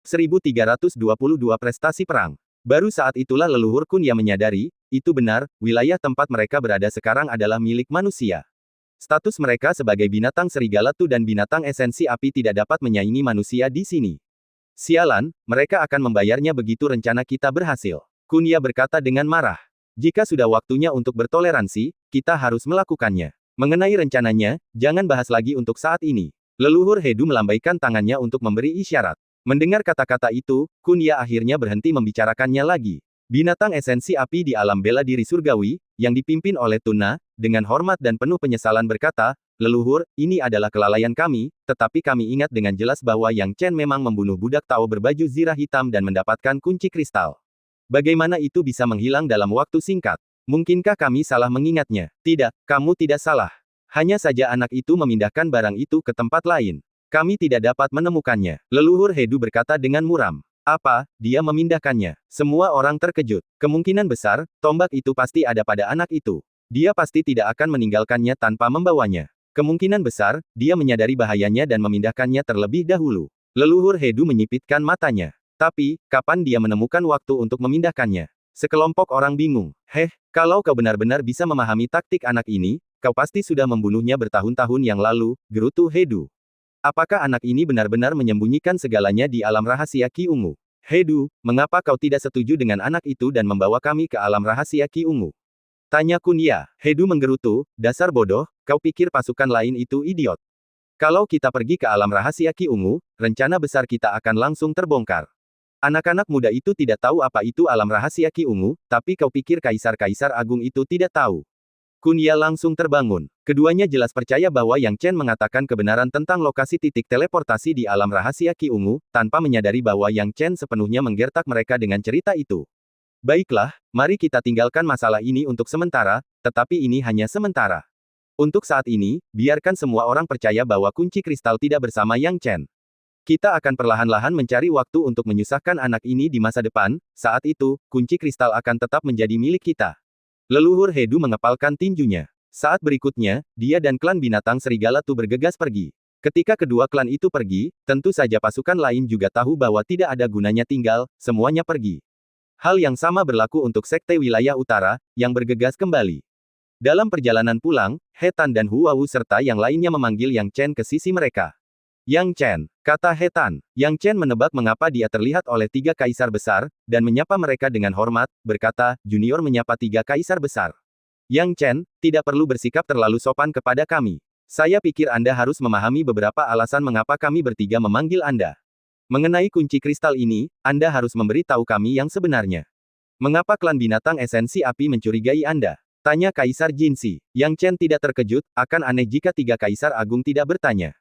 1322 prestasi perang. Baru saat itulah leluhur Kunya menyadari, itu benar, wilayah tempat mereka berada sekarang adalah milik manusia. Status mereka sebagai binatang serigala tu dan binatang esensi api tidak dapat menyaingi manusia di sini. Sialan, mereka akan membayarnya begitu rencana kita berhasil. Kunya berkata dengan marah. Jika sudah waktunya untuk bertoleransi, kita harus melakukannya. Mengenai rencananya, jangan bahas lagi untuk saat ini. Leluhur Hedu melambaikan tangannya untuk memberi isyarat. Mendengar kata-kata itu, Kunya akhirnya berhenti membicarakannya lagi. Binatang esensi api di alam bela diri surgawi, yang dipimpin oleh Tuna, dengan hormat dan penuh penyesalan berkata, "Leluhur, ini adalah kelalaian kami, tetapi kami ingat dengan jelas bahwa Yang Chen memang membunuh budak Tao berbaju zirah hitam dan mendapatkan kunci kristal. Bagaimana itu bisa menghilang dalam waktu singkat? Mungkinkah kami salah mengingatnya?" "Tidak, kamu tidak salah. Hanya saja anak itu memindahkan barang itu ke tempat lain. Kami tidak dapat menemukannya." Leluhur Hedu berkata dengan muram. "Apa, dia memindahkannya?" Semua orang terkejut. Kemungkinan besar, tombak itu pasti ada pada anak itu. Dia pasti tidak akan meninggalkannya tanpa membawanya. Kemungkinan besar, dia menyadari bahayanya dan memindahkannya terlebih dahulu. Leluhur Hedu menyipitkan matanya. Tapi, kapan dia menemukan waktu untuk memindahkannya? Sekelompok orang bingung. Kalau kau benar-benar bisa memahami taktik anak ini, kau pasti sudah membunuhnya bertahun-tahun yang lalu, gerutu Hedu. Apakah anak ini benar-benar menyembunyikan segalanya di alam rahasia Ki Ungu? Hedu, mengapa kau tidak setuju dengan anak itu dan membawa kami ke alam rahasia Ki Ungu? Tanya Kunya. Hedu menggerutu, "Dasar bodoh, kau pikir pasukan lain itu idiot? Kalau kita pergi ke alam rahasia Ki Ungu, rencana besar kita akan langsung terbongkar. Anak-anak muda itu tidak tahu apa itu alam rahasia Ki Ungu, tapi kau pikir kaisar-kaisar agung itu tidak tahu?" Kunya langsung terbangun. Keduanya jelas percaya bahwa Yang Chen mengatakan kebenaran tentang lokasi titik teleportasi di alam rahasia Ki Ungu, tanpa menyadari bahwa Yang Chen sepenuhnya menggertak mereka dengan cerita itu. "Baiklah, mari kita tinggalkan masalah ini untuk sementara, tetapi ini hanya sementara. Untuk saat ini, biarkan semua orang percaya bahwa kunci kristal tidak bersama Yang Chen. Kita akan perlahan-lahan mencari waktu untuk menyusahkan anak ini di masa depan, saat itu, kunci kristal akan tetap menjadi milik kita." Leluhur Hedu mengepalkan tinjunya. Saat berikutnya, dia dan klan binatang serigala tu bergegas pergi. Ketika kedua klan itu pergi, tentu saja pasukan lain juga tahu bahwa tidak ada gunanya tinggal, semuanya pergi. Hal yang sama berlaku untuk Sekte Wilayah Utara, yang bergegas kembali. Dalam perjalanan pulang, He Tan dan Huawu serta yang lainnya memanggil Yang Chen ke sisi mereka. "Yang Chen," kata He Tan. Yang Chen menebak mengapa dia terlihat oleh tiga kaisar besar, dan menyapa mereka dengan hormat, berkata, "Junior menyapa tiga kaisar besar. Yang Chen, tidak perlu bersikap terlalu sopan kepada kami. Saya pikir Anda harus memahami beberapa alasan mengapa kami bertiga memanggil Anda. Mengenai kunci kristal ini, Anda harus memberi tahu kami yang sebenarnya. Mengapa klan binatang esensi api mencurigai Anda?" tanya Kaisar Jinsi. Yang Chen tidak terkejut, akan aneh jika tiga kaisar agung tidak bertanya.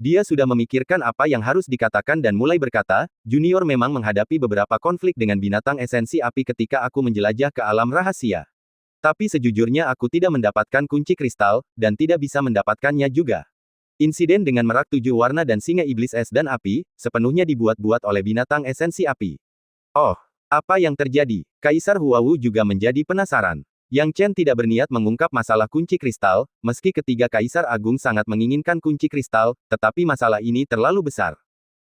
Dia sudah memikirkan apa yang harus dikatakan dan mulai berkata, "Junior memang menghadapi beberapa konflik dengan binatang esensi api ketika aku menjelajah ke alam rahasia. Tapi sejujurnya aku tidak mendapatkan kunci kristal, dan tidak bisa mendapatkannya juga. Insiden dengan merak tujuh warna dan singa iblis es dan api, sepenuhnya dibuat-buat oleh binatang esensi api." "Oh, apa yang terjadi?" Kaisar Huawu juga menjadi penasaran. Yang Chen tidak berniat mengungkap masalah kunci kristal, meski ketiga kaisar agung sangat menginginkan kunci kristal, tetapi masalah ini terlalu besar.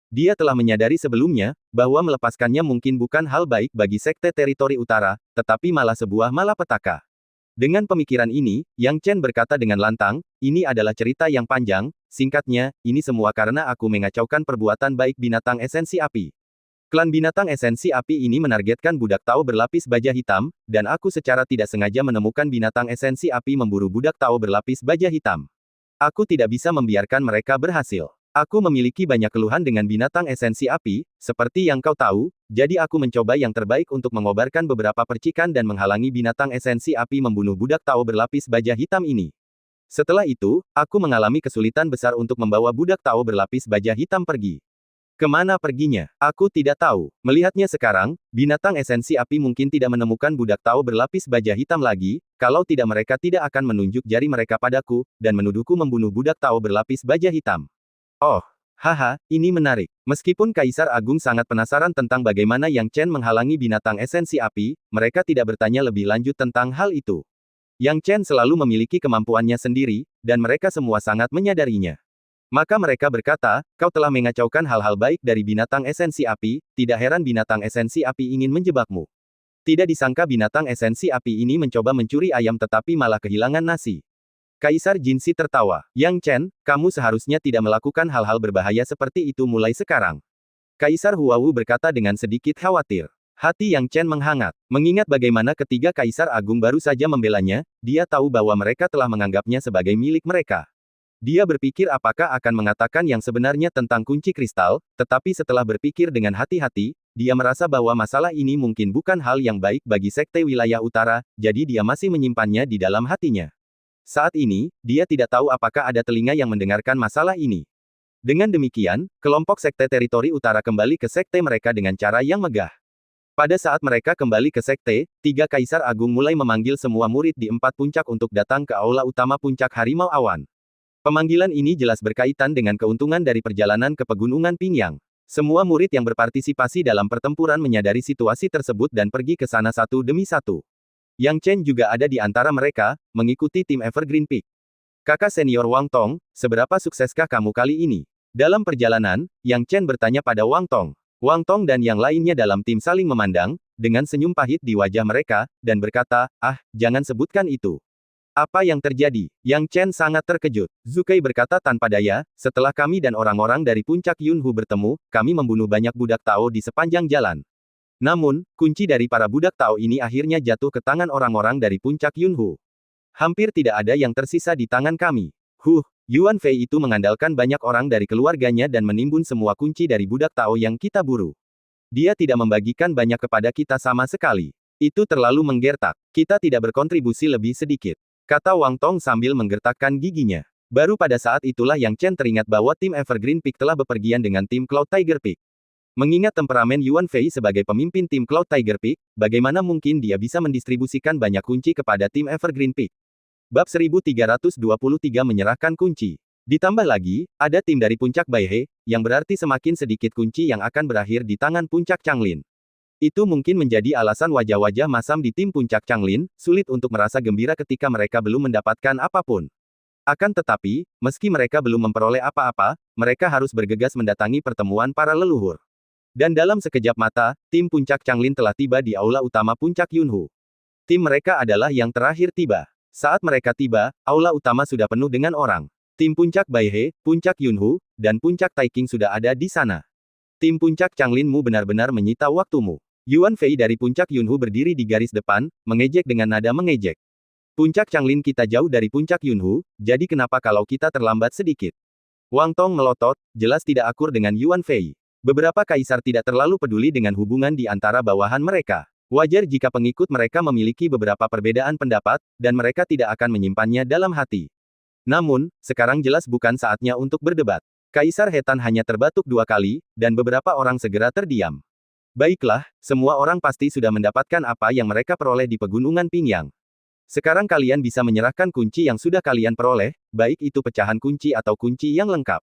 Dia telah menyadari sebelumnya, bahwa melepaskannya mungkin bukan hal baik bagi Sekte Teritori Utara, tetapi malah sebuah malapetaka. Dengan pemikiran ini, Yang Chen berkata dengan lantang, "Ini adalah cerita yang panjang, singkatnya, ini semua karena aku mengacaukan perbuatan baik binatang esensi api. Klan binatang esensi api ini menargetkan budak Tao berlapis baja hitam, dan aku secara tidak sengaja menemukan binatang esensi api memburu budak Tao berlapis baja hitam. Aku tidak bisa membiarkan mereka berhasil. Aku memiliki banyak keluhan dengan binatang esensi api, seperti yang kau tahu, jadi aku mencoba yang terbaik untuk mengobarkan beberapa percikan dan menghalangi binatang esensi api membunuh budak Tao berlapis baja hitam ini. Setelah itu, aku mengalami kesulitan besar untuk membawa budak Tao berlapis baja hitam pergi. Kemana perginya? Aku tidak tahu. Melihatnya sekarang, binatang esensi api mungkin tidak menemukan budak Tao berlapis baja hitam lagi, kalau tidak mereka tidak akan menunjuk jari mereka padaku, dan menuduhku membunuh budak Tao berlapis baja hitam. Oh, haha, ini menarik. Meskipun Kaisar Agung sangat penasaran tentang bagaimana Yang Chen menghalangi binatang esensi api, mereka tidak bertanya lebih lanjut tentang hal itu. Yang Chen selalu memiliki kemampuannya sendiri, dan mereka semua sangat menyadarinya. Maka mereka berkata, kau telah mengacaukan hal-hal baik dari binatang esensi api, tidak heran binatang esensi api ingin menjebakmu. Tidak disangka binatang esensi api ini mencoba mencuri ayam tetapi malah kehilangan nasi. Kaisar Jinsi tertawa. Yang Chen, kamu seharusnya tidak melakukan hal-hal berbahaya seperti itu mulai sekarang. Kaisar Huawu berkata dengan sedikit khawatir. Hati Yang Chen menghangat. Mengingat bagaimana ketiga Kaisar Agung baru saja membelanya, dia tahu bahwa mereka telah menganggapnya sebagai milik mereka. Dia berpikir apakah akan mengatakan yang sebenarnya tentang kunci kristal, tetapi setelah berpikir dengan hati-hati, dia merasa bahwa masalah ini mungkin bukan hal yang baik bagi Sekte Wilayah Utara, jadi dia masih menyimpannya di dalam hatinya. Saat ini, dia tidak tahu apakah ada telinga yang mendengarkan masalah ini. Dengan demikian, kelompok Sekte Teritori Utara kembali ke sekte mereka dengan cara yang megah. Pada saat mereka kembali ke sekte, tiga Kaisar Agung mulai memanggil semua murid di 4 puncak untuk datang ke aula utama Puncak Harimau Awan. Pemanggilan ini jelas berkaitan dengan keuntungan dari perjalanan ke Pegunungan Pingyang. Semua murid yang berpartisipasi dalam pertempuran menyadari situasi tersebut dan pergi ke sana satu demi satu. Yang Chen juga ada di antara mereka, mengikuti tim Evergreen Peak. Kakak senior Wang Tong, seberapa sukseskah kamu kali ini? Dalam perjalanan, Yang Chen bertanya pada Wang Tong. Wang Tong dan yang lainnya dalam tim saling memandang, dengan senyum pahit di wajah mereka, dan berkata, jangan sebutkan itu. Apa yang terjadi? Yang Chen sangat terkejut. Zukai berkata tanpa daya, setelah kami dan orang-orang dari puncak Yunhu bertemu, kami membunuh banyak budak Tao di sepanjang jalan. Namun, kunci dari para budak Tao ini akhirnya jatuh ke tangan orang-orang dari puncak Yunhu. Hampir tidak ada yang tersisa di tangan kami. Yuan Fei itu mengandalkan banyak orang dari keluarganya dan menimbun semua kunci dari budak Tao yang kita buru. Dia tidak membagikan banyak kepada kita sama sekali. Itu terlalu menggertak. Kita tidak berkontribusi lebih sedikit. Kata Wang Tong sambil menggertakkan giginya. Baru pada saat itulah Yang Chen teringat bahwa tim Evergreen Peak telah bepergian dengan tim Cloud Tiger Peak. Mengingat temperamen Yuan Fei sebagai pemimpin tim Cloud Tiger Peak, bagaimana mungkin dia bisa mendistribusikan banyak kunci kepada tim Evergreen Peak? Bab 1323 menyerahkan kunci. Ditambah lagi, ada tim dari Puncak Baihe, yang berarti semakin sedikit kunci yang akan berakhir di tangan Puncak Changlin. Itu mungkin menjadi alasan wajah-wajah masam di tim Puncak Changlin, sulit untuk merasa gembira ketika mereka belum mendapatkan apapun. Akan tetapi, meski mereka belum memperoleh apa-apa, mereka harus bergegas mendatangi pertemuan para leluhur. Dan dalam sekejap mata, tim Puncak Changlin telah tiba di aula utama Puncak Yunhu. Tim mereka adalah yang terakhir tiba. Saat mereka tiba, aula utama sudah penuh dengan orang. Tim Puncak Baihe, Puncak Yunhu, dan Puncak Taiking sudah ada di sana. Tim Puncak Changlinmu benar-benar menyita waktumu. Yuan Fei dari Puncak Yunhu berdiri di garis depan, mengejek dengan nada mengejek. Puncak Changlin kita jauh dari Puncak Yunhu, jadi kenapa kalau kita terlambat sedikit? Wang Tong melotot, jelas tidak akur dengan Yuan Fei. Beberapa kaisar tidak terlalu peduli dengan hubungan di antara bawahan mereka. Wajar jika pengikut mereka memiliki beberapa perbedaan pendapat, dan mereka tidak akan menyimpannya dalam hati. Namun, sekarang jelas bukan saatnya untuk berdebat. Kaisar Hetan hanya terbatuk 2 kali, dan beberapa orang segera terdiam. Baiklah, semua orang pasti sudah mendapatkan apa yang mereka peroleh di Pegunungan Pingyang. Sekarang kalian bisa menyerahkan kunci yang sudah kalian peroleh, baik itu pecahan kunci atau kunci yang lengkap.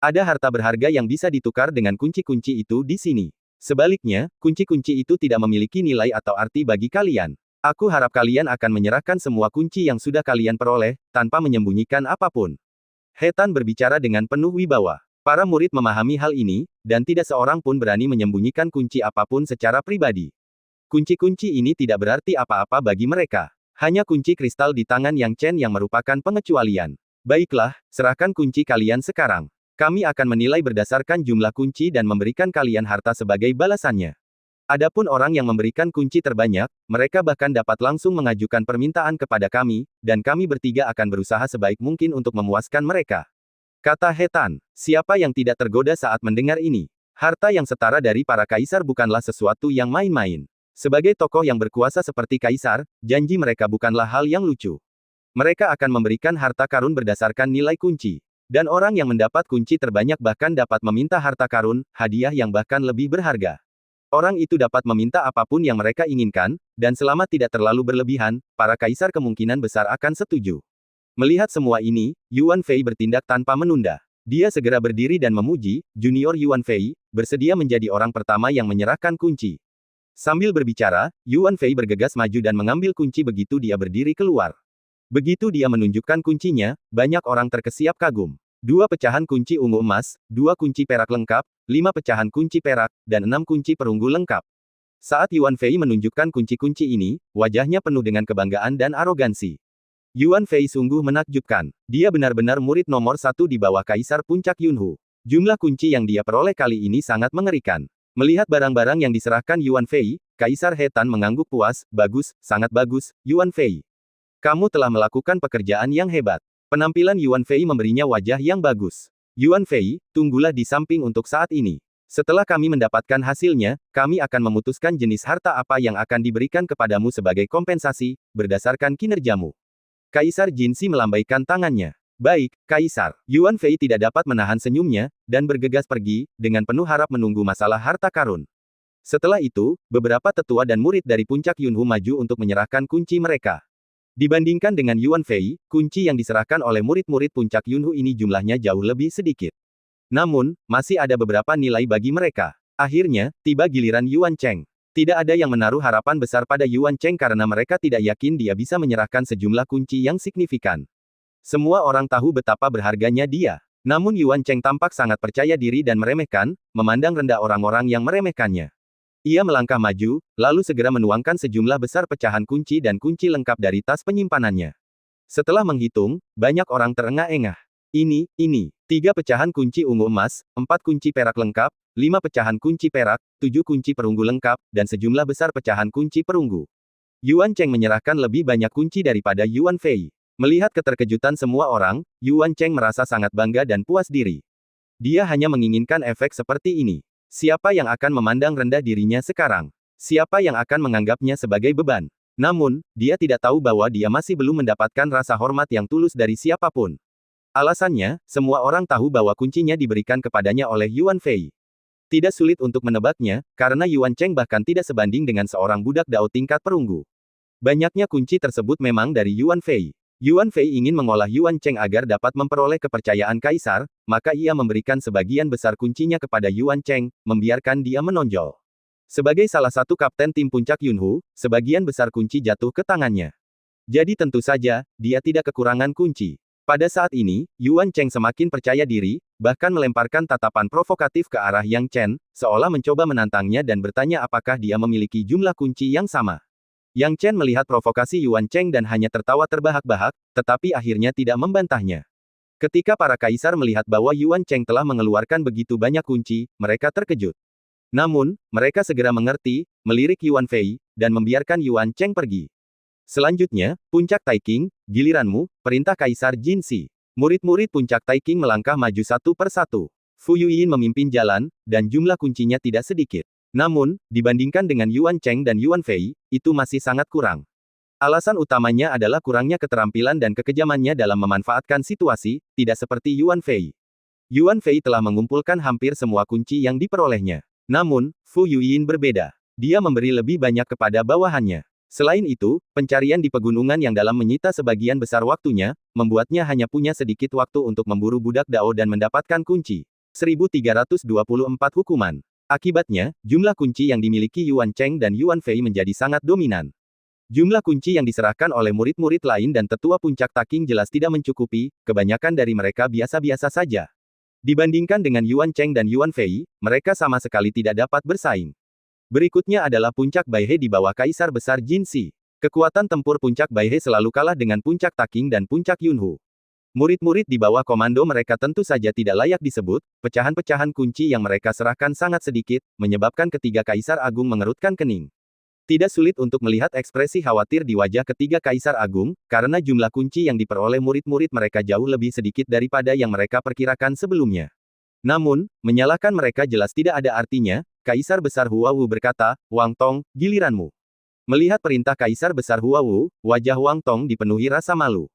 Ada harta berharga yang bisa ditukar dengan kunci-kunci itu di sini. Sebaliknya, kunci-kunci itu tidak memiliki nilai atau arti bagi kalian. Aku harap kalian akan menyerahkan semua kunci yang sudah kalian peroleh, tanpa menyembunyikan apapun. Hetan berbicara dengan penuh wibawa. Para murid memahami hal ini, dan tidak seorang pun berani menyembunyikan kunci apapun secara pribadi. Kunci-kunci ini tidak berarti apa-apa bagi mereka. Hanya kunci kristal di tangan Yang Chen yang merupakan pengecualian. Baiklah, serahkan kunci kalian sekarang. Kami akan menilai berdasarkan jumlah kunci dan memberikan kalian harta sebagai balasannya. Adapun orang yang memberikan kunci terbanyak, mereka bahkan dapat langsung mengajukan permintaan kepada kami, dan kami bertiga akan berusaha sebaik mungkin untuk memuaskan mereka. Kata Hetan, siapa yang tidak tergoda saat mendengar ini? Harta yang setara dari para kaisar bukanlah sesuatu yang main-main. Sebagai tokoh yang berkuasa seperti kaisar, janji mereka bukanlah hal yang lucu. Mereka akan memberikan harta karun berdasarkan nilai kunci. Dan orang yang mendapat kunci terbanyak bahkan dapat meminta harta karun, hadiah yang bahkan lebih berharga. Orang itu dapat meminta apapun yang mereka inginkan, dan selama tidak terlalu berlebihan, para kaisar kemungkinan besar akan setuju. Melihat semua ini, Yuan Fei bertindak tanpa menunda. Dia segera berdiri dan memuji, Junior Yuan Fei, bersedia menjadi orang pertama yang menyerahkan kunci. Sambil berbicara, Yuan Fei bergegas maju dan mengambil kunci begitu dia berdiri keluar. Begitu dia menunjukkan kuncinya, banyak orang terkesiap kagum. 2 pecahan kunci ungu emas, 2 kunci perak lengkap, 5 pecahan kunci perak, dan 6 kunci perunggu lengkap. Saat Yuan Fei menunjukkan kunci-kunci ini, wajahnya penuh dengan kebanggaan dan arogansi. Yuan Fei sungguh menakjubkan. Dia benar-benar murid nomor 1 di bawah Kaisar Puncak Yunhu. Jumlah kunci yang dia peroleh kali ini sangat mengerikan. Melihat barang-barang yang diserahkan Yuan Fei, Kaisar He Tan mengangguk puas. Bagus, sangat bagus, Yuan Fei. Kamu telah melakukan pekerjaan yang hebat. Penampilan Yuan Fei memberinya wajah yang bagus. Yuan Fei, tunggulah di samping untuk saat ini. Setelah kami mendapatkan hasilnya, kami akan memutuskan jenis harta apa yang akan diberikan kepadamu sebagai kompensasi, berdasarkan kinerjamu. Kaisar Jinsi melambaikan tangannya. Baik, Kaisar. Yuan Fei tidak dapat menahan senyumnya, dan bergegas pergi, dengan penuh harap menunggu masalah harta karun. Setelah itu, beberapa tetua dan murid dari Puncak Yunhu maju untuk menyerahkan kunci mereka. Dibandingkan dengan Yuan Fei, kunci yang diserahkan oleh murid-murid Puncak Yunhu ini jumlahnya jauh lebih sedikit. Namun, masih ada beberapa nilai bagi mereka. Akhirnya, tiba giliran Yuan Cheng. Tidak ada yang menaruh harapan besar pada Yuan Cheng karena mereka tidak yakin dia bisa menyerahkan sejumlah kunci yang signifikan. Semua orang tahu betapa berharganya dia. Namun Yuan Cheng tampak sangat percaya diri dan meremehkan, memandang rendah orang-orang yang meremehkannya. Ia melangkah maju, lalu segera menuangkan sejumlah besar pecahan kunci dan kunci lengkap dari tas penyimpanannya. Setelah menghitung, banyak orang terengah-engah. Ini, 3 pecahan kunci ungu emas, 4 kunci perak lengkap, 5 pecahan kunci perak, 7 kunci perunggu lengkap, dan sejumlah besar pecahan kunci perunggu. Yuan Cheng menyerahkan lebih banyak kunci daripada Yuan Fei. Melihat keterkejutan semua orang, Yuan Cheng merasa sangat bangga dan puas diri. Dia hanya menginginkan efek seperti ini. Siapa yang akan memandang rendah dirinya sekarang? Siapa yang akan menganggapnya sebagai beban? Namun, dia tidak tahu bahwa dia masih belum mendapatkan rasa hormat yang tulus dari siapapun. Alasannya, semua orang tahu bahwa kuncinya diberikan kepadanya oleh Yuan Fei. Tidak sulit untuk menebaknya, karena Yuan Cheng bahkan tidak sebanding dengan seorang budak dao tingkat perunggu. Banyaknya kunci tersebut memang dari Yuan Fei. Yuan Fei ingin mengolah Yuan Cheng agar dapat memperoleh kepercayaan Kaisar, maka ia memberikan sebagian besar kuncinya kepada Yuan Cheng, membiarkan dia menonjol. Sebagai salah satu kapten tim Puncak Yunhu, sebagian besar kunci jatuh ke tangannya. Jadi tentu saja, dia tidak kekurangan kunci. Pada saat ini, Yuan Cheng semakin percaya diri, bahkan melemparkan tatapan provokatif ke arah Yang Chen, seolah mencoba menantangnya dan bertanya apakah dia memiliki jumlah kunci yang sama. Yang Chen melihat provokasi Yuan Cheng dan hanya tertawa terbahak-bahak, tetapi akhirnya tidak membantahnya. Ketika para kaisar melihat bahwa Yuan Cheng telah mengeluarkan begitu banyak kunci, mereka terkejut. Namun, mereka segera mengerti, melirik Yuan Fei, dan membiarkan Yuan Cheng pergi. Selanjutnya, Puncak Taiking, giliranmu, perintah Kaisar Jinsi. Murid-murid Puncak Taiking melangkah maju satu per satu. Fu Yuyin memimpin jalan, dan jumlah kuncinya tidak sedikit. Namun, dibandingkan dengan Yuan Cheng dan Yuan Fei, itu masih sangat kurang. Alasan utamanya adalah kurangnya keterampilan dan kekejamannya dalam memanfaatkan situasi, tidak seperti Yuan Fei. Yuan Fei telah mengumpulkan hampir semua kunci yang diperolehnya. Namun, Fu Yuyin berbeda. Dia memberi lebih banyak kepada bawahannya. Selain itu, pencarian di pegunungan yang dalam menyita sebagian besar waktunya, membuatnya hanya punya sedikit waktu untuk memburu budak Dao dan mendapatkan kunci. 1324 hukuman. Akibatnya, jumlah kunci yang dimiliki Yuan Cheng dan Yuan Fei menjadi sangat dominan. Jumlah kunci yang diserahkan oleh murid-murid lain dan tetua Puncak Taking jelas tidak mencukupi, kebanyakan dari mereka biasa-biasa saja. Dibandingkan dengan Yuan Cheng dan Yuan Fei, mereka sama sekali tidak dapat bersaing. Berikutnya adalah Puncak Baihe di bawah Kaisar Besar Jinsi. Kekuatan tempur Puncak Baihe selalu kalah dengan Puncak Taking dan Puncak Yunhu. Murid-murid di bawah komando mereka tentu saja tidak layak disebut, pecahan-pecahan kunci yang mereka serahkan sangat sedikit, menyebabkan ketiga Kaisar Agung mengerutkan kening. Tidak sulit untuk melihat ekspresi khawatir di wajah ketiga Kaisar Agung, karena jumlah kunci yang diperoleh murid-murid mereka jauh lebih sedikit daripada yang mereka perkirakan sebelumnya. Namun, menyalahkan mereka jelas tidak ada artinya. Kaisar Besar Huawu berkata, Wang Tong, giliranmu. Melihat perintah Kaisar Besar Huawu, wajah Wang Tong dipenuhi rasa malu.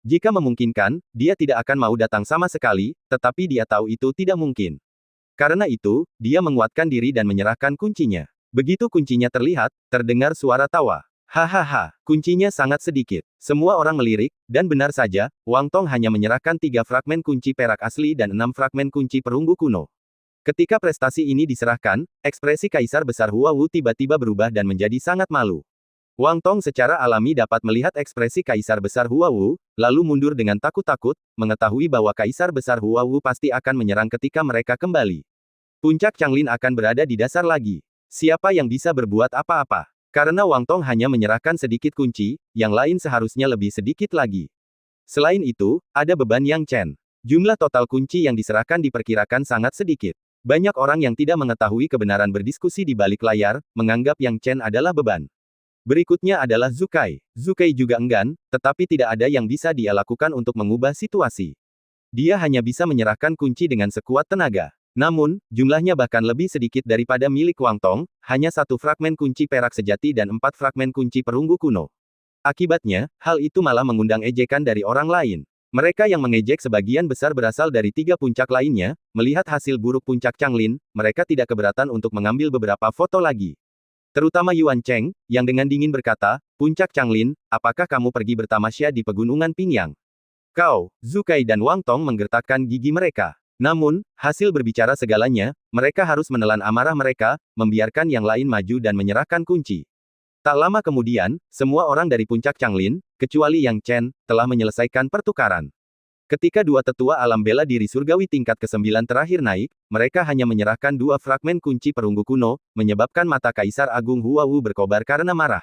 Jika memungkinkan, dia tidak akan mau datang sama sekali, tetapi dia tahu itu tidak mungkin. Karena itu, dia menguatkan diri dan menyerahkan kuncinya. Begitu kuncinya terlihat, terdengar suara tawa. Hahaha, kuncinya sangat sedikit. Semua orang melirik, dan benar saja, Wang Tong hanya menyerahkan 3 fragmen kunci perak asli dan 6 fragmen kunci perunggu kuno. Ketika prestasi ini diserahkan, ekspresi Kaisar Besar Huawu tiba-tiba berubah dan menjadi sangat malu. Wang Tong secara alami dapat melihat ekspresi Kaisar Besar Huawu, lalu mundur dengan takut-takut, mengetahui bahwa Kaisar Besar Huawu pasti akan menyerang ketika mereka kembali. Puncak Changlin akan berada di dasar lagi. Siapa yang bisa berbuat apa-apa? Karena Wang Tong hanya menyerahkan sedikit kunci, yang lain seharusnya lebih sedikit lagi. Selain itu, ada beban Yang Chen. Jumlah total kunci yang diserahkan diperkirakan sangat sedikit. Banyak orang yang tidak mengetahui kebenaran berdiskusi di balik layar, menganggap Yang Chen adalah beban. Berikutnya adalah Zukai. Zukai juga enggan, tetapi tidak ada yang bisa dia lakukan untuk mengubah situasi. Dia hanya bisa menyerahkan kunci dengan sekuat tenaga. Namun, jumlahnya bahkan lebih sedikit daripada milik Wang Tong, hanya 1 fragmen kunci perak sejati dan 4 fragmen kunci perunggu kuno. Akibatnya, hal itu malah mengundang ejekan dari orang lain. Mereka yang mengejek sebagian besar berasal dari 3 puncak lainnya, melihat hasil buruk puncak Changlin, mereka tidak keberatan untuk mengambil beberapa foto lagi. Terutama Yuan Cheng, yang dengan dingin berkata, "Puncak Changlin, apakah kamu pergi bertamasya di pegunungan Pingyang?" Kau, Zukai dan Wang Tong menggertakkan gigi mereka. Namun, hasil berbicara segalanya, mereka harus menelan amarah mereka, membiarkan yang lain maju dan menyerahkan kunci. Tak lama kemudian, semua orang dari puncak Changlin, kecuali Yang Chen, telah menyelesaikan pertukaran. Ketika 2 tetua alam bela diri surgawi tingkat ke-9 terakhir naik, mereka hanya menyerahkan 2 fragmen kunci perunggu kuno, menyebabkan mata Kaisar Agung Huawu berkobar karena marah.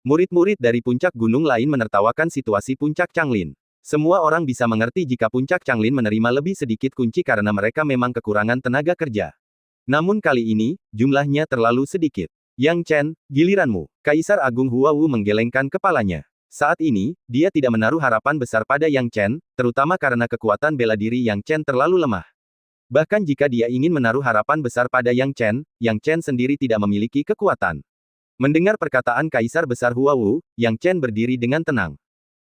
Murid-murid dari puncak gunung lain menertawakan situasi puncak Changlin. Semua orang bisa mengerti jika puncak Changlin menerima lebih sedikit kunci karena mereka memang kekurangan tenaga kerja. Namun kali ini, jumlahnya terlalu sedikit. Yang Chen, giliranmu. Kaisar Agung Huawu menggelengkan kepalanya. Saat ini, dia tidak menaruh harapan besar pada Yang Chen, terutama karena kekuatan bela diri Yang Chen terlalu lemah. Bahkan jika dia ingin menaruh harapan besar pada Yang Chen sendiri tidak memiliki kekuatan. Mendengar perkataan Kaisar Besar Huawu, Yang Chen berdiri dengan tenang.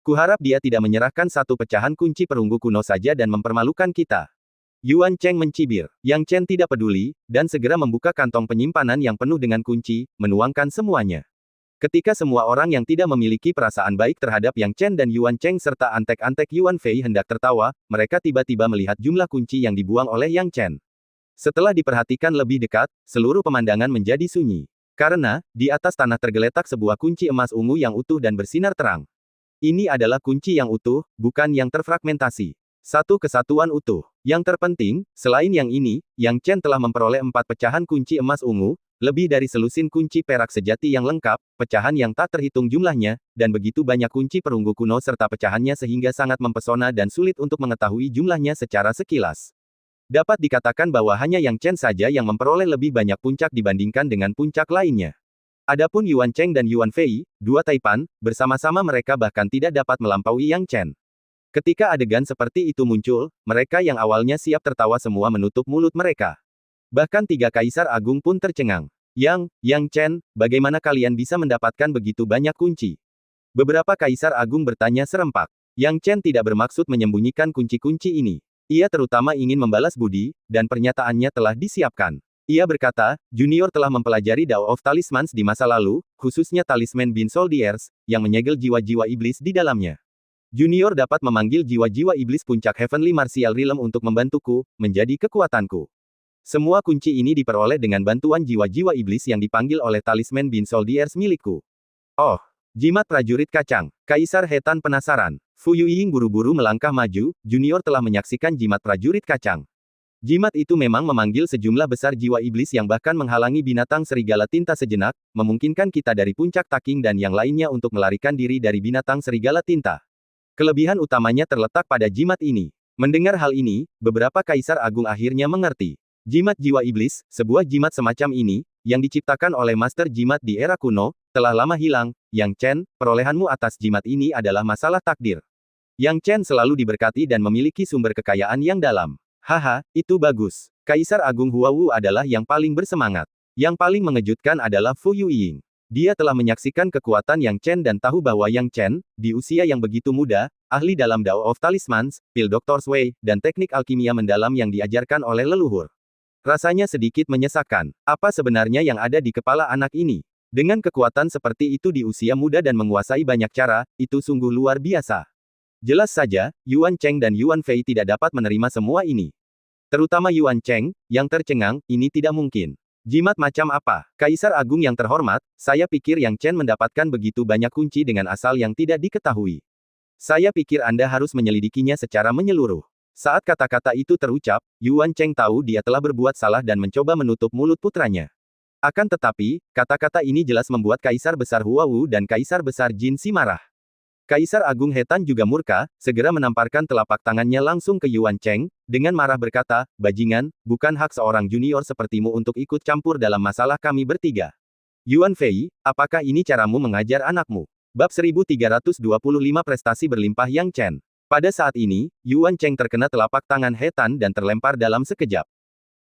Kuharap dia tidak menyerahkan 1 pecahan kunci perunggu kuno saja dan mempermalukan kita. Yuan Cheng mencibir. Yang Chen tidak peduli, dan segera membuka kantong penyimpanan yang penuh dengan kunci, menuangkan semuanya. Ketika semua orang yang tidak memiliki perasaan baik terhadap Yang Chen dan Yuan Cheng serta antek-antek Yuan Fei hendak tertawa, mereka tiba-tiba melihat jumlah kunci yang dibuang oleh Yang Chen. Setelah diperhatikan lebih dekat, seluruh pemandangan menjadi sunyi. Karena, di atas tanah tergeletak sebuah kunci emas ungu yang utuh dan bersinar terang. Ini adalah kunci yang utuh, bukan yang terfragmentasi. Satu kesatuan utuh. Yang terpenting, selain yang ini, Yang Chen telah memperoleh 4 pecahan kunci emas ungu, lebih dari selusin kunci perak sejati yang lengkap, pecahan yang tak terhitung jumlahnya, dan begitu banyak kunci perunggu kuno serta pecahannya sehingga sangat mempesona dan sulit untuk mengetahui jumlahnya secara sekilas. Dapat dikatakan bahwa hanya Yang Chen saja yang memperoleh lebih banyak puncak dibandingkan dengan puncak lainnya. Adapun Yuan Cheng dan Yuan Fei, 2 taipan, bersama-sama mereka bahkan tidak dapat melampaui Yang Chen. Ketika adegan seperti itu muncul, mereka yang awalnya siap tertawa semua menutup mulut mereka. Bahkan 3 Kaisar Agung pun tercengang. Yang Chen, bagaimana kalian bisa mendapatkan begitu banyak kunci? Beberapa Kaisar Agung bertanya serempak. Yang Chen tidak bermaksud menyembunyikan kunci-kunci ini. Ia terutama ingin membalas budi, dan pernyataannya telah disiapkan. Ia berkata, Junior telah mempelajari Dao of Talismans di masa lalu, khususnya talisman Bin Soldiers, yang menyegel jiwa-jiwa iblis di dalamnya. Junior dapat memanggil jiwa-jiwa iblis puncak Heavenly Martial Realm untuk membantuku, menjadi kekuatanku. Semua kunci ini diperoleh dengan bantuan jiwa-jiwa iblis yang dipanggil oleh talisman Bin Soldiers milikku. Oh, jimat prajurit kacang. Kaisar Hetan penasaran. Fu Yueying buru-buru melangkah maju, Junior telah menyaksikan jimat prajurit kacang. Jimat itu memang memanggil sejumlah besar jiwa iblis yang bahkan menghalangi binatang serigala tinta sejenak, memungkinkan kita dari puncak Taking dan yang lainnya untuk melarikan diri dari binatang serigala tinta. Kelebihan utamanya terletak pada jimat ini. Mendengar hal ini, beberapa Kaisar Agung akhirnya mengerti. Jimat jiwa iblis, sebuah jimat semacam ini, yang diciptakan oleh Master Jimat di era kuno, telah lama hilang. Yang Chen, perolehanmu atas jimat ini adalah masalah takdir. Yang Chen selalu diberkati dan memiliki sumber kekayaan yang dalam. Haha, itu bagus. Kaisar Agung Huawu adalah yang paling bersemangat. Yang paling mengejutkan adalah Fu Yueying. Dia telah menyaksikan kekuatan Yang Chen dan tahu bahwa Yang Chen, di usia yang begitu muda, ahli dalam Dao of Talismans, Pil Doctor's Way, dan teknik alkimia mendalam yang diajarkan oleh leluhur. Rasanya sedikit menyesakan. Apa sebenarnya yang ada di kepala anak ini? Dengan kekuatan seperti itu di usia muda dan menguasai banyak cara, itu sungguh luar biasa. Jelas saja, Yuan Cheng dan Yuan Fei tidak dapat menerima semua ini. Terutama Yuan Cheng, yang tercengang, ini tidak mungkin. Jimat macam apa? Kaisar Agung yang terhormat, saya pikir Yang Chen mendapatkan begitu banyak kunci dengan asal yang tidak diketahui. Saya pikir Anda harus menyelidikinya secara menyeluruh. Saat kata-kata itu terucap, Yuan Cheng tahu dia telah berbuat salah dan mencoba menutup mulut putranya. Akan tetapi, kata-kata ini jelas membuat Kaisar Besar Hua Wu dan Kaisar Besar Jin Si marah. Kaisar Agung He Tan juga murka, segera menamparkan telapak tangannya langsung ke Yuan Cheng, dengan marah berkata, "Bajingan, bukan hak seorang junior sepertimu untuk ikut campur dalam masalah kami bertiga. Yuan Fei, apakah ini caramu mengajar anakmu?" Bab 1325 Prestasi Berlimpah Yang Chen. Pada saat ini, Yuan Cheng terkena telapak tangan He Tan dan terlempar dalam sekejap.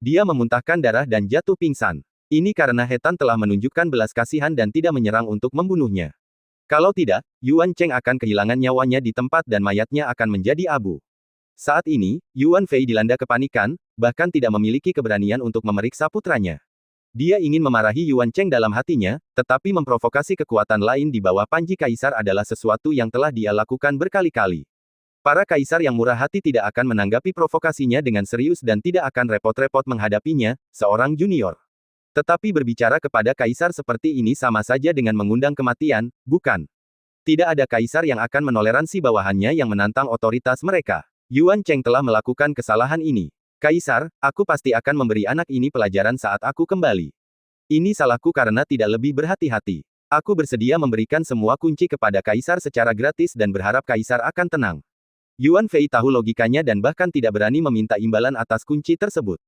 Dia memuntahkan darah dan jatuh pingsan. Ini karena He Tan telah menunjukkan belas kasihan dan tidak menyerang untuk membunuhnya. Kalau tidak, Yuan Cheng akan kehilangan nyawanya di tempat dan mayatnya akan menjadi abu. Saat ini, Yuan Fei dilanda kepanikan, bahkan tidak memiliki keberanian untuk memeriksa putranya. Dia ingin memarahi Yuan Cheng dalam hatinya, tetapi memprovokasi kekuatan lain di bawah panji kaisar adalah sesuatu yang telah dia lakukan berkali-kali. Para kaisar yang murah hati tidak akan menanggapi provokasinya dengan serius dan tidak akan repot-repot menghadapinya, seorang junior. Tetapi berbicara kepada kaisar seperti ini sama saja dengan mengundang kematian, bukan? Tidak ada kaisar yang akan menoleransi bawahannya yang menantang otoritas mereka. Yuan Cheng telah melakukan kesalahan ini. Kaisar, aku pasti akan memberi anak ini pelajaran saat aku kembali. Ini salahku karena tidak lebih berhati-hati. Aku bersedia memberikan semua kunci kepada kaisar secara gratis dan berharap kaisar akan tenang. Yuan Fei tahu logikanya dan bahkan tidak berani meminta imbalan atas kunci tersebut.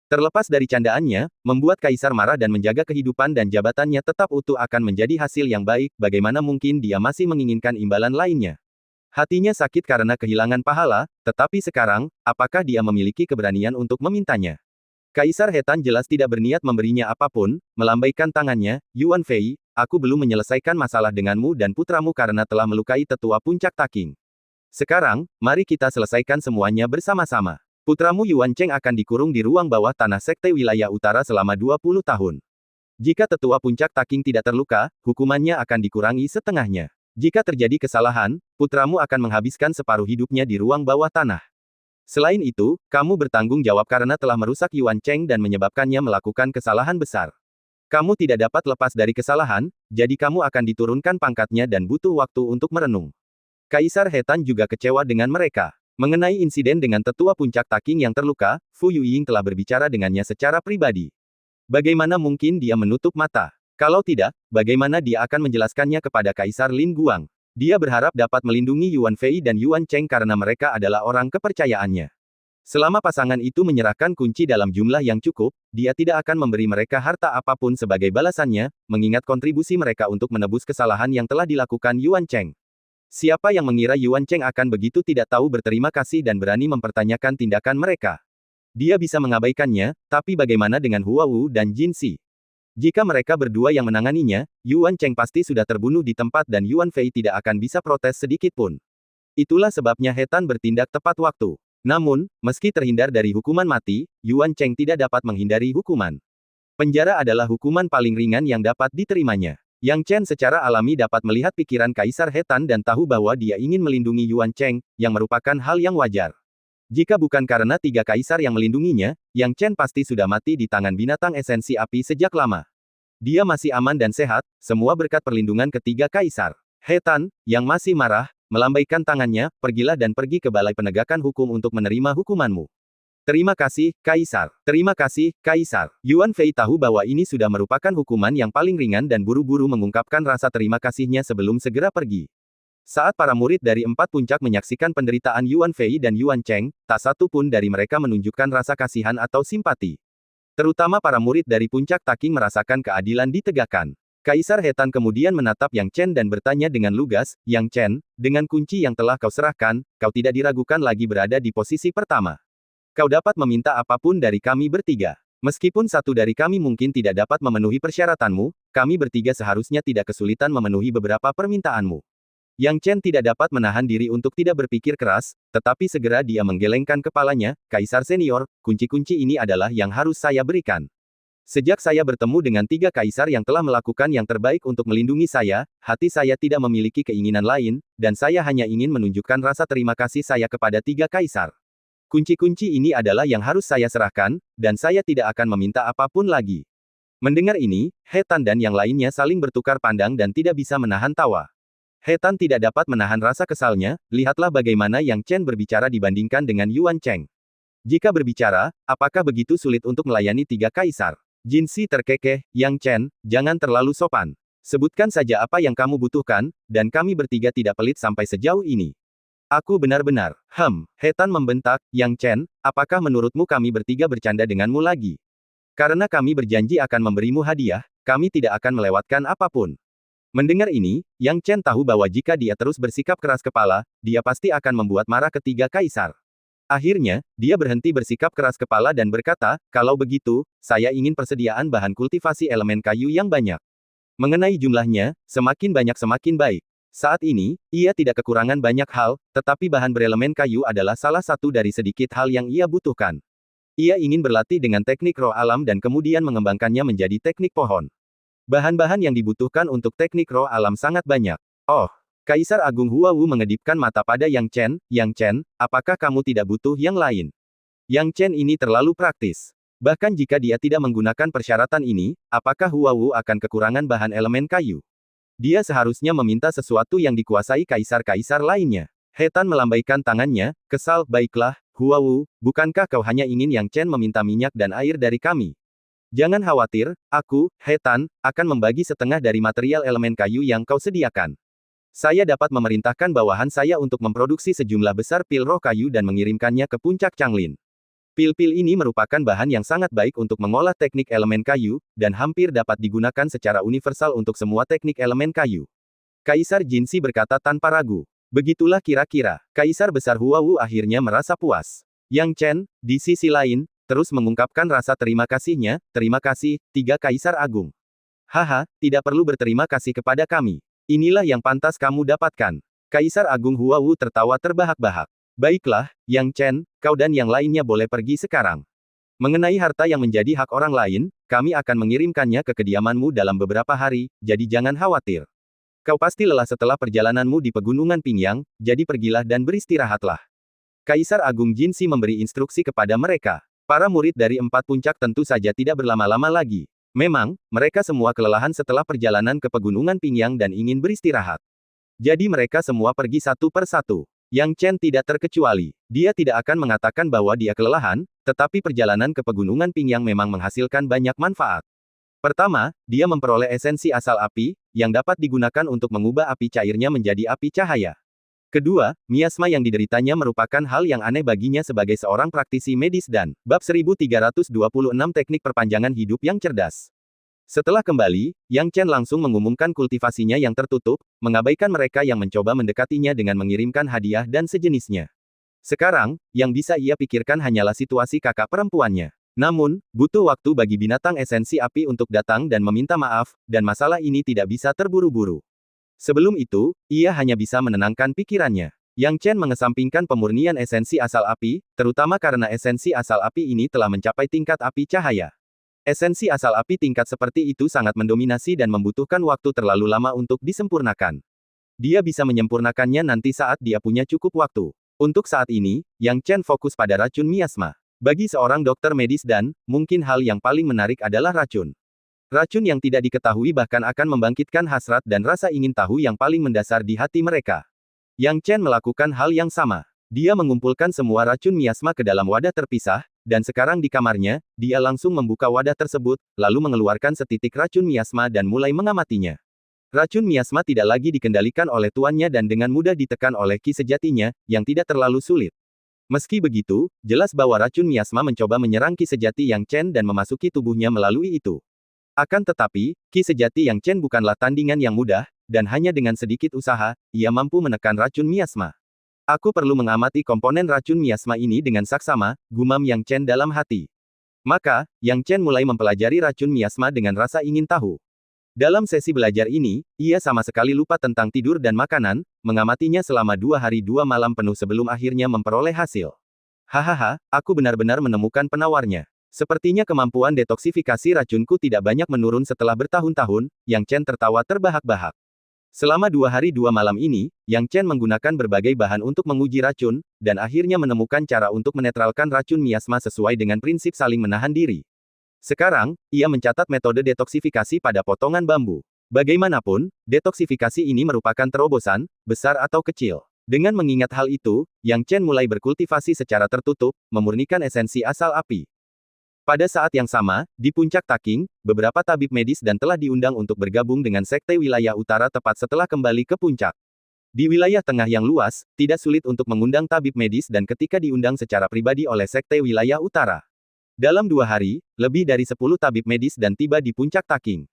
Terlepas dari candaannya, membuat kaisar marah dan menjaga kehidupan dan jabatannya tetap utuh akan menjadi hasil yang baik, bagaimana mungkin dia masih menginginkan imbalan lainnya. Hatinya sakit karena kehilangan pahala, tetapi sekarang, apakah dia memiliki keberanian untuk memintanya? Kaisar He Tan jelas tidak berniat memberinya apapun, melambaikan tangannya, "Yuan Fei, aku belum menyelesaikan masalah denganmu dan putramu karena telah melukai tetua puncak Taking. Sekarang, mari kita selesaikan semuanya bersama-sama. Putramu Yuan Cheng akan dikurung di ruang bawah tanah Sekte Wilayah Utara selama 20 tahun. Jika tetua puncak Taking tidak terluka, hukumannya akan dikurangi setengahnya. Jika terjadi kesalahan, putramu akan menghabiskan separuh hidupnya di ruang bawah tanah. Selain itu, kamu bertanggung jawab karena telah merusak Yuan Cheng dan menyebabkannya melakukan kesalahan besar. Kamu tidak dapat lepas dari kesalahan, jadi kamu akan diturunkan pangkatnya dan butuh waktu untuk merenung." Kaisar He Tan juga kecewa dengan mereka. Mengenai insiden dengan tetua puncak Taking yang terluka, Fu Yuying telah berbicara dengannya secara pribadi. Bagaimana mungkin dia menutup mata? Kalau tidak, bagaimana dia akan menjelaskannya kepada Kaisar Lin Guang? Dia berharap dapat melindungi Yuan Fei dan Yuan Cheng karena mereka adalah orang kepercayaannya. Selama pasangan itu menyerahkan kunci dalam jumlah yang cukup, dia tidak akan memberi mereka harta apapun sebagai balasannya, mengingat kontribusi mereka untuk menebus kesalahan yang telah dilakukan Yuan Cheng. Siapa yang mengira Yuan Cheng akan begitu tidak tahu berterima kasih dan berani mempertanyakan tindakan mereka? Dia bisa mengabaikannya, tapi bagaimana dengan Hua Wu dan Jin Si? Jika mereka berdua yang menanganinya, Yuan Cheng pasti sudah terbunuh di tempat dan Yuan Fei tidak akan bisa protes sedikit pun. Itulah sebabnya He Tan bertindak tepat waktu. Namun, meski terhindar dari hukuman mati, Yuan Cheng tidak dapat menghindari hukuman. Penjara adalah hukuman paling ringan yang dapat diterimanya. Yang Chen secara alami dapat melihat pikiran Kaisar He Tan dan tahu bahwa dia ingin melindungi Yuan Cheng, yang merupakan hal yang wajar. Jika bukan karena 3 kaisar yang melindunginya, Yang Chen pasti sudah mati di tangan binatang esensi api sejak lama. Dia masih aman dan sehat, semua berkat perlindungan ketiga kaisar. He Tan, yang masih marah, melambaikan tangannya, "Pergilah dan pergi ke Balai Penegakan Hukum untuk menerima hukumanmu." "Terima kasih, Kaisar. Terima kasih, Kaisar." Yuan Fei tahu bahwa ini sudah merupakan hukuman yang paling ringan dan buru-buru mengungkapkan rasa terima kasihnya sebelum segera pergi. Saat para murid dari 4 puncak menyaksikan penderitaan Yuan Fei dan Yuan Cheng, tak satu pun dari mereka menunjukkan rasa kasihan atau simpati. Terutama para murid dari puncak Taking merasakan keadilan ditegakkan. Kaisar He Tan kemudian menatap Yang Chen dan bertanya dengan lugas, "Yang Chen, dengan kunci yang telah kau serahkan, kau tidak diragukan lagi berada di posisi pertama. Kau dapat meminta apapun dari kami bertiga. Meskipun satu dari kami mungkin tidak dapat memenuhi persyaratanmu, kami bertiga seharusnya tidak kesulitan memenuhi beberapa permintaanmu." Yang Chen tidak dapat menahan diri untuk tidak berpikir keras, tetapi segera dia menggelengkan kepalanya, "Kaisar senior, kunci-kunci ini adalah yang harus saya berikan. Sejak saya bertemu dengan 3 kaisar yang telah melakukan yang terbaik untuk melindungi saya, hati saya tidak memiliki keinginan lain, dan saya hanya ingin menunjukkan rasa terima kasih saya kepada 3 kaisar. Kunci-kunci ini adalah yang harus saya serahkan, dan saya tidak akan meminta apapun lagi." Mendengar ini, He Tan dan yang lainnya saling bertukar pandang dan tidak bisa menahan tawa. He Tan tidak dapat menahan rasa kesalnya, lihatlah bagaimana Yang Chen berbicara dibandingkan dengan Yuan Cheng. Jika berbicara, apakah begitu sulit untuk melayani tiga kaisar? Jinsi terkekeh, Yang Chen, jangan terlalu sopan. Sebutkan saja apa yang kamu butuhkan, dan kami bertiga tidak pelit sampai sejauh ini. Aku benar-benar, He Tan membentak, Yang Chen, apakah menurutmu kami bertiga bercanda denganmu lagi? Karena kami berjanji akan memberimu hadiah, kami tidak akan melewatkan apapun. Mendengar ini, Yang Chen tahu bahwa jika dia terus bersikap keras kepala, dia pasti akan membuat marah ketiga kaisar. Akhirnya, dia berhenti bersikap keras kepala dan berkata, kalau begitu, saya ingin persediaan bahan kultivasi elemen kayu yang banyak. Mengenai jumlahnya, semakin banyak semakin baik. Saat ini, ia tidak kekurangan banyak hal, tetapi bahan berelemen kayu adalah salah satu dari sedikit hal yang ia butuhkan. Ia ingin berlatih dengan teknik roh alam dan kemudian mengembangkannya menjadi teknik pohon. Bahan-bahan yang dibutuhkan untuk teknik roh alam sangat banyak. Oh, Kaisar Agung Huawu mengedipkan mata pada Yang Chen, apakah kamu tidak butuh yang lain? Yang Chen ini terlalu praktis. Bahkan jika dia tidak menggunakan persyaratan ini, apakah Huawu akan kekurangan bahan elemen kayu? Dia seharusnya meminta sesuatu yang dikuasai kaisar-kaisar lainnya. He Tan melambaikan tangannya, kesal, baiklah, Huawu, bukankah kau hanya ingin Yang Chen meminta minyak dan air dari kami? Jangan khawatir, aku, He Tan, akan membagi setengah dari material elemen kayu yang kau sediakan. Saya dapat memerintahkan bawahan saya untuk memproduksi sejumlah besar pil roh kayu dan mengirimkannya ke puncak Changlin. Pil-pil ini merupakan bahan yang sangat baik untuk mengolah teknik elemen kayu, dan hampir dapat digunakan secara universal untuk semua teknik elemen kayu. Kaisar Jinsi berkata tanpa ragu. Begitulah kira-kira, Kaisar Besar Huawu akhirnya merasa puas. Yang Chen, di sisi lain, terus mengungkapkan rasa terima kasihnya, terima kasih, tiga Kaisar Agung. Haha, tidak perlu berterima kasih kepada kami. Inilah yang pantas kamu dapatkan. Kaisar Agung Huawu tertawa terbahak-bahak. Baiklah, Yang Chen, kau dan yang lainnya boleh pergi sekarang. Mengenai harta yang menjadi hak orang lain, kami akan mengirimkannya ke kediamanmu dalam beberapa hari, jadi jangan khawatir. Kau pasti lelah setelah perjalananmu di Pegunungan Pingyang, jadi pergilah dan beristirahatlah. Kaisar Agung Jinsi memberi instruksi kepada mereka. Para murid dari 4 puncak tentu saja tidak berlama-lama lagi. Memang, mereka semua kelelahan setelah perjalanan ke Pegunungan Pingyang dan ingin beristirahat. Jadi mereka semua pergi satu per satu. Yang Chen tidak terkecuali. Dia tidak akan mengatakan bahwa dia kelelahan, tetapi perjalanan ke Pegunungan Pingyang memang menghasilkan banyak manfaat. Pertama, dia memperoleh esensi asal api, yang dapat digunakan untuk mengubah api cairnya menjadi api cahaya. Kedua, miasma yang dideritanya merupakan hal yang aneh baginya sebagai seorang praktisi medis dan bab 1326 teknik perpanjangan hidup yang cerdas. Setelah kembali, Yang Chen langsung mengumumkan kultivasinya yang tertutup, mengabaikan mereka yang mencoba mendekatinya dengan mengirimkan hadiah dan sejenisnya. Sekarang, yang bisa ia pikirkan hanyalah situasi kakak perempuannya. Namun, butuh waktu bagi binatang esensi api untuk datang dan meminta maaf, dan masalah ini tidak bisa terburu-buru. Sebelum itu, ia hanya bisa menenangkan pikirannya. Yang Chen mengesampingkan pemurnian esensi asal api, terutama karena esensi asal api ini telah mencapai tingkat api cahaya. Esensi asal api tingkat seperti itu sangat mendominasi dan membutuhkan waktu terlalu lama untuk disempurnakan. Dia bisa menyempurnakannya nanti saat dia punya cukup waktu. Untuk saat ini, Yang Chen fokus pada racun miasma. Bagi seorang dokter medis dan, mungkin hal yang paling menarik adalah racun. Racun yang tidak diketahui bahkan akan membangkitkan hasrat dan rasa ingin tahu yang paling mendasar di hati mereka. Yang Chen melakukan hal yang sama. Dia mengumpulkan semua racun miasma ke dalam wadah terpisah, dan sekarang di kamarnya, dia langsung membuka wadah tersebut, lalu mengeluarkan setitik racun miasma dan mulai mengamatinya. Racun miasma tidak lagi dikendalikan oleh tuannya dan dengan mudah ditekan oleh ki sejatinya, yang tidak terlalu sulit. Meski begitu, jelas bahwa racun miasma mencoba menyerang ki sejati Yang Chen dan memasuki tubuhnya melalui itu. Akan tetapi, ki sejati Yang Chen bukanlah tandingan yang mudah, dan hanya dengan sedikit usaha, ia mampu menekan racun miasma. Aku perlu mengamati komponen racun miasma ini dengan saksama, gumam Yang Chen dalam hati. Maka, Yang Chen mulai mempelajari racun miasma dengan rasa ingin tahu. Dalam sesi belajar ini, ia sama sekali lupa tentang tidur dan makanan, mengamatinya selama 2 hari 2 malam penuh sebelum akhirnya memperoleh hasil. Hahaha, aku benar-benar menemukan penawarnya. Sepertinya kemampuan detoksifikasi racunku tidak banyak menurun setelah bertahun-tahun, Yang Chen tertawa terbahak-bahak. Selama 2 hari 2 malam ini, Yang Chen menggunakan berbagai bahan untuk menguji racun, dan akhirnya menemukan cara untuk menetralkan racun miasma sesuai dengan prinsip saling menahan diri. Sekarang, ia mencatat metode detoksifikasi pada potongan bambu. Bagaimanapun, detoksifikasi ini merupakan terobosan, besar atau kecil. Dengan mengingat hal itu, Yang Chen mulai berkultivasi secara tertutup, memurnikan esensi asal api. Pada saat yang sama, di puncak Taking, beberapa tabib medis dan telah diundang untuk bergabung dengan Sekte Wilayah Utara tepat setelah kembali ke puncak. Di wilayah tengah yang luas, tidak sulit untuk mengundang tabib medis dan ketika diundang secara pribadi oleh Sekte Wilayah Utara. Dalam 2 hari, lebih dari 10 tabib medis dan tiba di puncak Taking.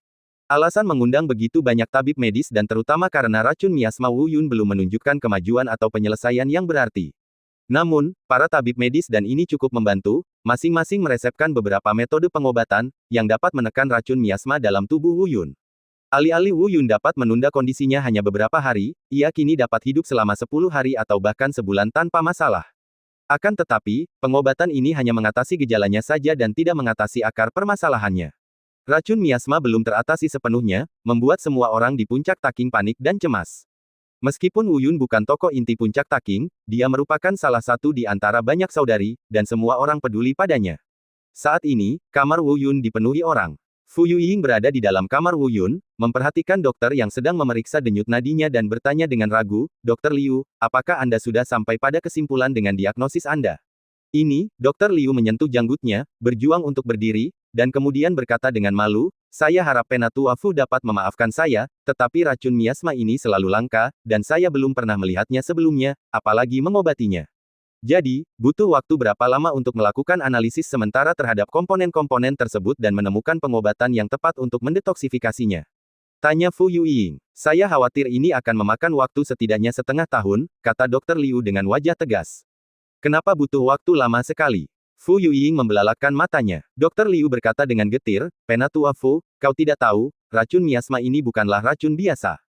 Alasan mengundang begitu banyak tabib medis dan terutama karena racun miasma Wu Yun belum menunjukkan kemajuan atau penyelesaian yang berarti. Namun, para tabib medis dan ini cukup membantu, masing-masing meresepkan beberapa metode pengobatan, yang dapat menekan racun miasma dalam tubuh Wu Yun. Alih-alih Wu Yun dapat menunda kondisinya hanya beberapa hari, ia kini dapat hidup selama 10 hari atau bahkan sebulan tanpa masalah. Akan tetapi, pengobatan ini hanya mengatasi gejalanya saja dan tidak mengatasi akar permasalahannya. Racun miasma belum teratasi sepenuhnya, membuat semua orang di puncak Taking panik dan cemas. Meskipun Wu Yun bukan tokoh inti puncak Taking, dia merupakan salah satu di antara banyak saudari, dan semua orang peduli padanya. Saat ini, kamar Wu Yun dipenuhi orang. Fu Yuying berada di dalam kamar Wu Yun, memperhatikan dokter yang sedang memeriksa denyut nadinya dan bertanya dengan ragu, "Dokter Liu, apakah Anda sudah sampai pada kesimpulan dengan diagnosis Anda?" Ini, Dokter Liu menyentuh janggutnya, berjuang untuk berdiri, dan kemudian berkata dengan malu, "Saya harap Penatua Fu dapat memaafkan saya, tetapi racun miasma ini selalu langka, dan saya belum pernah melihatnya sebelumnya, apalagi mengobatinya. Jadi, butuh waktu berapa lama untuk melakukan analisis sementara terhadap komponen-komponen tersebut dan menemukan pengobatan yang tepat untuk mendetoksifikasinya?" Tanya Fu Yuying. "Saya khawatir ini akan memakan waktu setidaknya setengah tahun," kata Dokter Liu dengan wajah tegas. "Kenapa butuh waktu lama sekali?" Fu Yuying membelalakkan matanya. Dokter Liu berkata dengan getir, "Penatua Fu, kau tidak tahu, racun miasma ini bukanlah racun biasa.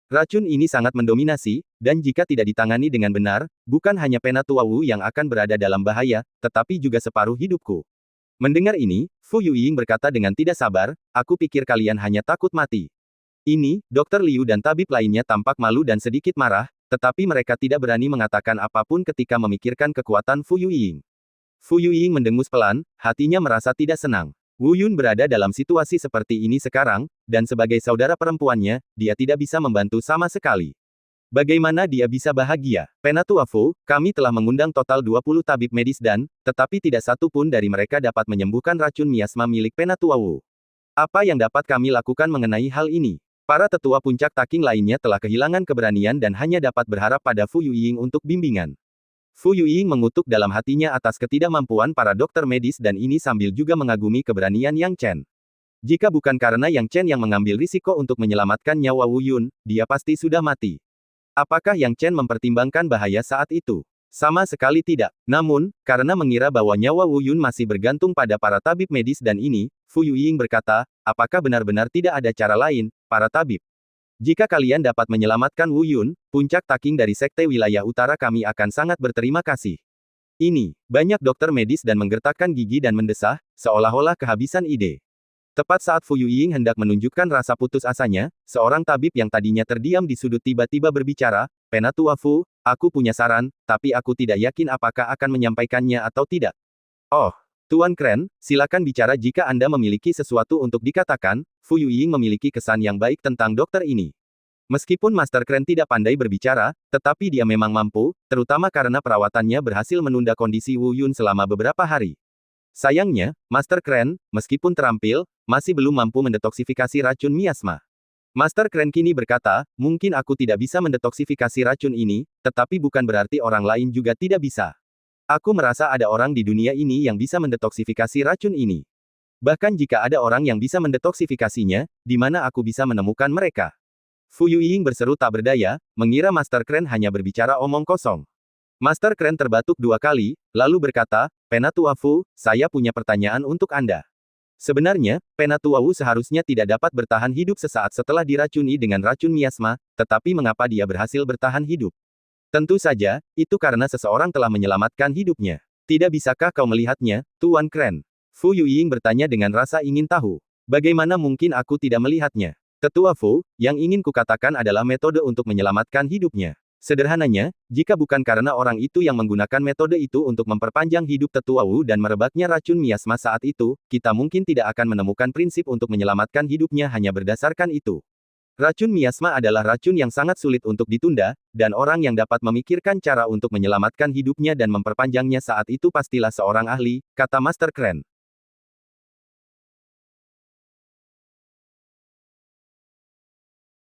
Racun ini sangat mendominasi, dan jika tidak ditangani dengan benar, bukan hanya Penatua Wu yang akan berada dalam bahaya, tetapi juga separuh hidupku." Mendengar ini, Fu Yuying berkata dengan tidak sabar, "Aku pikir kalian hanya takut mati." Ini, Dokter Liu dan tabib lainnya tampak malu dan sedikit marah, tetapi mereka tidak berani mengatakan apapun ketika memikirkan kekuatan Fu Yuying. Fu Yuying mendengus pelan, hatinya merasa tidak senang. Wu Yun berada dalam situasi seperti ini sekarang, dan sebagai saudara perempuannya, dia tidak bisa membantu sama sekali. Bagaimana dia bisa bahagia? "Penatua Fu, kami telah mengundang total 20 tabib medis dan, tetapi tidak satu pun dari mereka dapat menyembuhkan racun miasma milik Penatua Wu. Apa yang dapat kami lakukan mengenai hal ini?" Para tetua puncak Taking lainnya telah kehilangan keberanian dan hanya dapat berharap pada Fu Yuying untuk bimbingan. Fu Yuying mengutuk dalam hatinya atas ketidakmampuan para dokter medis dan ini sambil juga mengagumi keberanian Yang Chen. Jika bukan karena Yang Chen yang mengambil risiko untuk menyelamatkan nyawa Wu Yun, dia pasti sudah mati. Apakah Yang Chen mempertimbangkan bahaya saat itu? Sama sekali tidak. Namun, karena mengira bahwa nyawa Wu Yun masih bergantung pada para tabib medis dan ini, Fu Yuying berkata, "Apakah benar-benar tidak ada cara lain, para tabib? Jika kalian dapat menyelamatkan Wu Yun, puncak Taking dari Sekte Wilayah Utara kami akan sangat berterima kasih." Ini, banyak dokter medis dan menggertakkan gigi dan mendesah, seolah-olah kehabisan ide. Tepat saat Fu Yuying hendak menunjukkan rasa putus asanya, seorang tabib yang tadinya terdiam di sudut tiba-tiba berbicara, "Penatua Fu, aku punya saran, tapi aku tidak yakin apakah akan menyampaikannya atau tidak." "Oh, Tuan Kren, silakan bicara jika Anda memiliki sesuatu untuk dikatakan." Fu Yuying memiliki kesan yang baik tentang dokter ini. Meskipun Master Kren tidak pandai berbicara, tetapi dia memang mampu, terutama karena perawatannya berhasil menunda kondisi Wu Yun selama beberapa hari. Sayangnya, Master Kren, meskipun terampil, masih belum mampu mendetoksifikasi racun miasma. Master Kren kini berkata, "Mungkin aku tidak bisa mendetoksifikasi racun ini, tetapi bukan berarti orang lain juga tidak bisa. Aku merasa ada orang di dunia ini yang bisa mendetoksifikasi racun ini. Bahkan jika ada orang yang bisa mendetoksifikasinya, di mana aku bisa menemukan mereka?" Fu Yuying berseru tak berdaya, mengira Master Kren hanya berbicara omong kosong. Master Kren terbatuk 2 kali, lalu berkata, "Penatua Fu, saya punya pertanyaan untuk Anda. Sebenarnya, Penatua Wu seharusnya tidak dapat bertahan hidup sesaat setelah diracuni dengan racun miasma, tetapi mengapa dia berhasil bertahan hidup? Tentu saja, itu karena seseorang telah menyelamatkan hidupnya. Tidak bisakah kau melihatnya, Tuan Kren?" Fu Yuying bertanya dengan rasa ingin tahu. "Bagaimana mungkin aku tidak melihatnya? Tetua Fu, yang ingin kukatakan adalah metode untuk menyelamatkan hidupnya. Sederhananya, jika bukan karena orang itu yang menggunakan metode itu untuk memperpanjang hidup tetua Wu dan merebaknya racun miasma saat itu, kita mungkin tidak akan menemukan prinsip untuk menyelamatkan hidupnya hanya berdasarkan itu. Racun miasma adalah racun yang sangat sulit untuk ditunda, dan orang yang dapat memikirkan cara untuk menyelamatkan hidupnya dan memperpanjangnya saat itu pastilah seorang ahli, kata Master Kren.